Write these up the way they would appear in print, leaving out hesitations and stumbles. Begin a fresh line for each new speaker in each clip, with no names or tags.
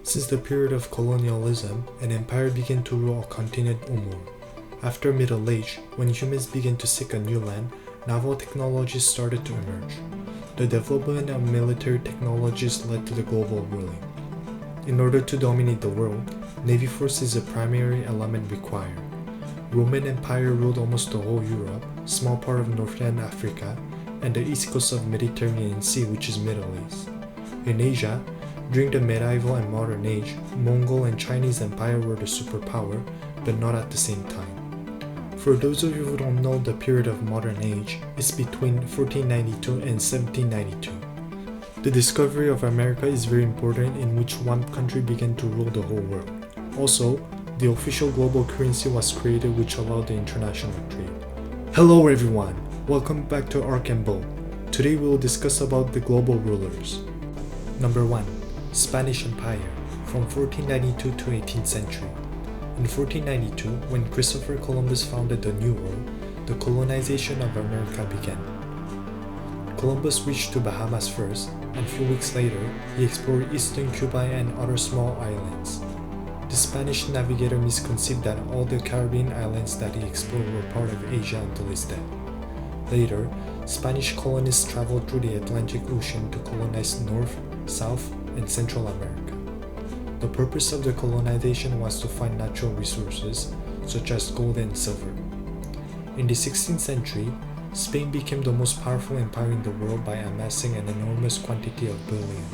Since the period of colonialism, an empire began to rule a continent or more. After Middle Age, when humans began to seek a new land, novel technologies started to emerge. The development of military technologies led to the global ruling. In order to dominate the world, navy force is a primary element required. Roman Empire ruled almost the whole Europe, small part of northern Africa, and the east coast of Mediterranean Sea, which is Middle East. In Asia, during the medieval and modern age, Mongol and Chinese Empire were the superpower, but not at the same time. For those of you who don't know, the period of modern age is between 1492 and 1792. The discovery of America is very important, in which one country began to rule the whole world. Also, the official global currency was created, which allowed the international trade. Hello everyone, welcome back to Ark and Bow. Today we will discuss about the global rulers. Number 1. Spanish Empire, from 1492 to 18th century. In 1492, when Christopher Columbus founded the New World, the colonization of America began. Columbus reached to Bahamas first, and a few weeks later, he explored eastern Cuba and other small islands. The Spanish navigator misconceived that all the Caribbean islands that he explored were part of Asia until his death. Later, Spanish colonists traveled through the Atlantic Ocean to colonize North, South, and Central America. The purpose of the colonization was to find natural resources, such as gold and silver. In the 16th century, Spain became the most powerful empire in the world by amassing an enormous quantity of bullion.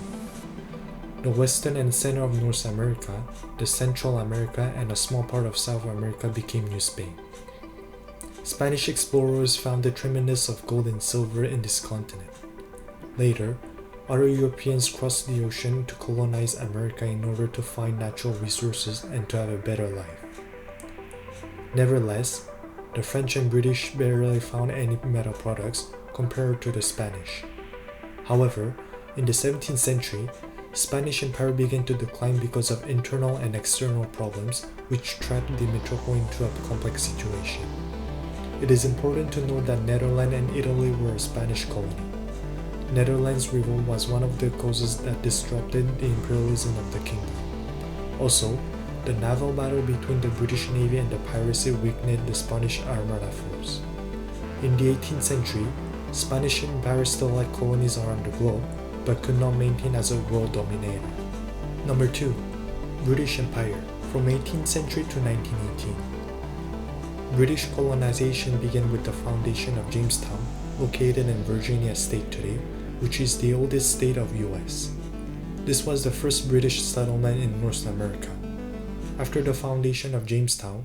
The western and center of North America, the Central America, and a small part of South America became New Spain. Spanish explorers found the tremendous of gold and silver in this continent. Later, other Europeans crossed the ocean to colonize America in order to find natural resources and to have a better life. Nevertheless, the French and British barely found any metal products compared to the Spanish. However, in the 17th century, Spanish Empire began to decline because of internal and external problems, which trapped the metropole into a complex situation. It is important to note that Netherlands and Italy were a Spanish colony. Netherlands' revolt was one of the causes that disrupted the imperialism of the kingdom. Also, the naval battle between the British Navy and the piracy weakened the Spanish Armada force. In the 18th century, Spanish Empire still had colonies around the globe, but could not maintain as a world dominator. Number 2. British Empire, from 18th century to 1918. British colonization began with the foundation of Jamestown, located in Virginia State today, which is the oldest state of US. This was the first British settlement in North America. After the foundation of Jamestown,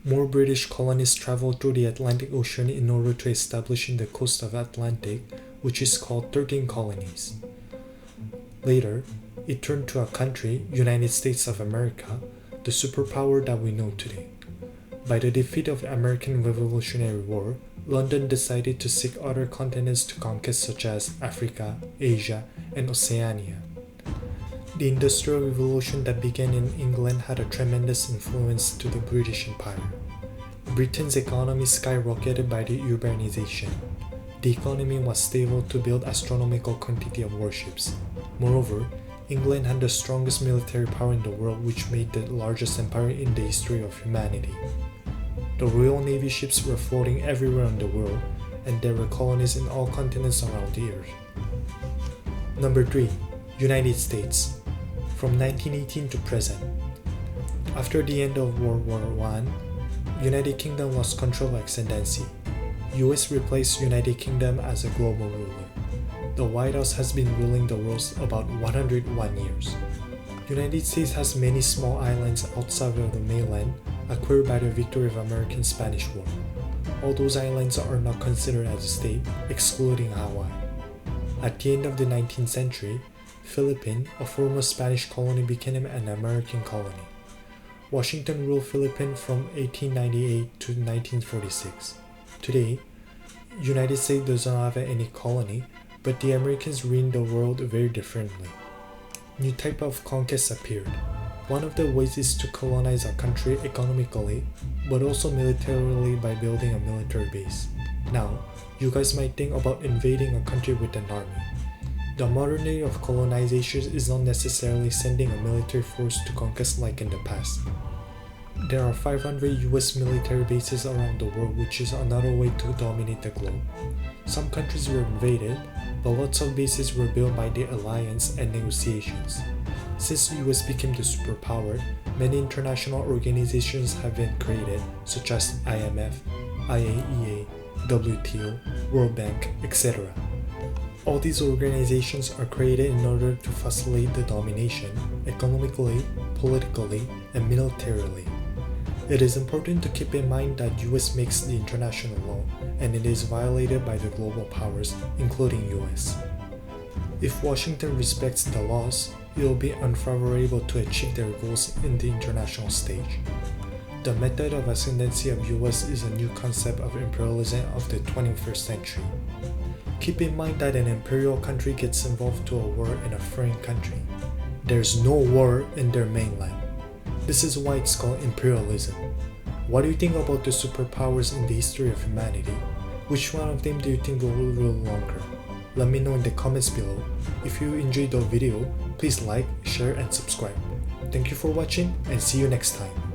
more British colonists traveled through the Atlantic Ocean in order to establish in the coast of Atlantic, which is called 13 colonies. Later, it turned to a country, United States of America, the superpower that we know today. By the defeat of the American Revolutionary War, London decided to seek other continents to conquest, such as Africa, Asia, and Oceania. The Industrial Revolution that began in England had a tremendous influence to the British Empire. Britain's economy skyrocketed by the urbanization. The economy was stable to build astronomical quantity of warships. Moreover, England had the strongest military power in the world, which made the largest empire in the history of humanity. The Royal Navy ships were floating everywhere in the world, and there were colonies in all continents around the earth. Number 3. United States, from 1918 to present. After the end of World War I, United Kingdom lost control of ascendancy. US replaced United Kingdom as a global ruler. The White House has been ruling the world about 101 years. United States has many small islands outside of the mainland, acquired by the victory of American-Spanish War. All those islands are not considered as a state, excluding Hawaii. At the end of the 19th century, Philippines, a former Spanish colony, became an American colony. Washington ruled Philippines from 1898 to 1946. Today, United States does not have any colony, but the Americans reigned the world very differently. New type of conquests appeared. One of the ways is to colonize a country economically, but also militarily by building a military base. Now, you guys might think about invading a country with an army. The modernity of colonization is not necessarily sending a military force to conquest like in the past. There are 500 US military bases around the world, which is another way to dominate the globe. Some countries were invaded, but lots of bases were built by the alliance and negotiations. Since the US became the superpower, many international organizations have been created, such as IMF, IAEA, WTO, World Bank, etc. All these organizations are created in order to facilitate the domination, economically, politically, and militarily. It is important to keep in mind that US makes the international law, and it is violated by the global powers, including US. If Washington respects the laws, it will be unfavorable to achieve their goals in the international stage. The method of ascendancy of US is a new concept of imperialism of the 21st century. Keep in mind that an imperial country gets involved to a war in a foreign country. There's no war in their mainland. This is why it's called imperialism. What do you think about the superpowers in the history of humanity? Which one of them do you think will rule longer? Let me know in the comments below. If you enjoyed the video, please like, share, and subscribe. Thank you for watching, and see you next time.